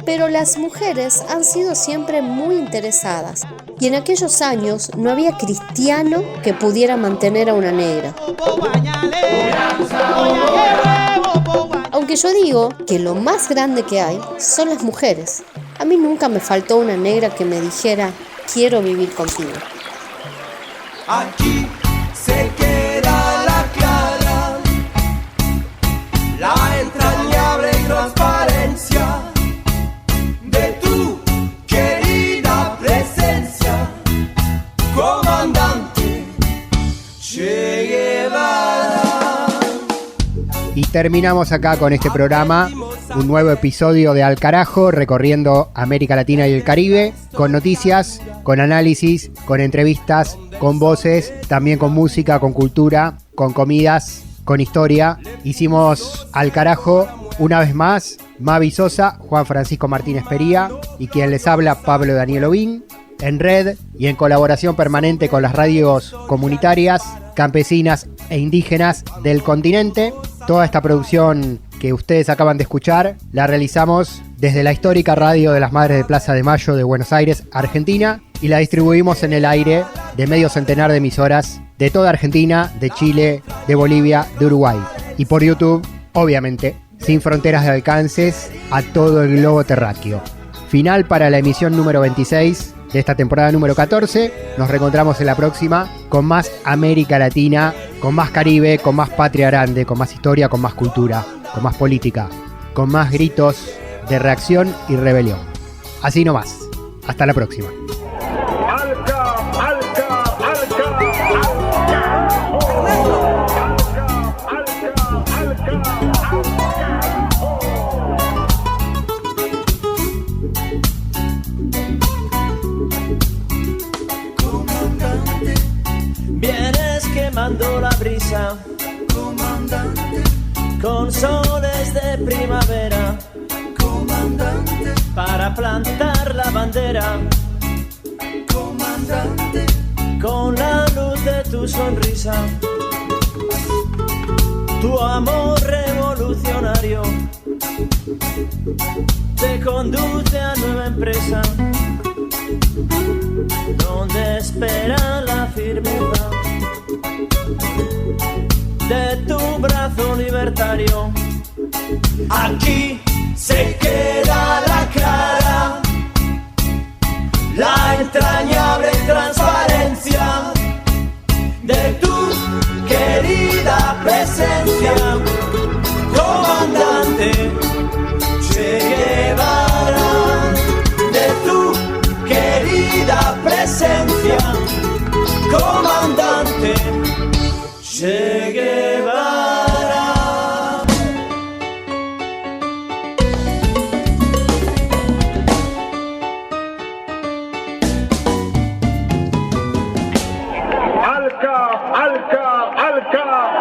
Pero las mujeres han sido siempre muy interesadas. y en aquellos años no había cristiano que pudiera mantener a una negra. Aunque yo digo que lo más grande que hay son las mujeres. A mí nunca me faltó una negra que me dijera, quiero vivir contigo. Aquí se queda la clara, la entrañable transparencia de tu querida presencia, comandante Che Guevara. Y terminamos acá con este programa, un nuevo episodio de Al Carajo, recorriendo América Latina y el Caribe, con noticias, con análisis, con entrevistas, con voces, también con música, con cultura, con comidas, con historia. Hicimos Al Carajo una vez más, Mavi Sosa, Juan Francisco Martínez Pería y quien les habla, Pablo Daniel Ovín, en red y en colaboración permanente con las radios comunitarias, campesinas e indígenas del continente. Toda esta producción que ustedes acaban de escuchar la realizamos desde la histórica radio de las Madres de Plaza de Mayo de Buenos Aires, Argentina, y la distribuimos en el aire de medio centenar de emisoras de toda Argentina, de Chile, de Bolivia, de Uruguay. Y por YouTube, obviamente, sin fronteras de alcances, a todo el globo terráqueo. Final para la emisión número 26 de esta temporada número 14. Nos reencontramos en la próxima con más América Latina, con más Caribe, con más patria grande, con más historia, con más cultura, con más política, con más gritos de reacción y rebelión. Así nomás. Hasta la próxima. Quemando la brisa, comandante, con soles de primavera, comandante, para plantar la bandera, comandante, con la luz de tu sonrisa, tu amor revolucionario te conduce a nueva empresa, donde espera la firmeza de tu brazo libertario. Aquí se queda la clara, la entrañable transparencia de tu querida presencia, comandante Che Guevara, de tu querida presencia, comandante Che Guevara. Alca, Alca, Alca.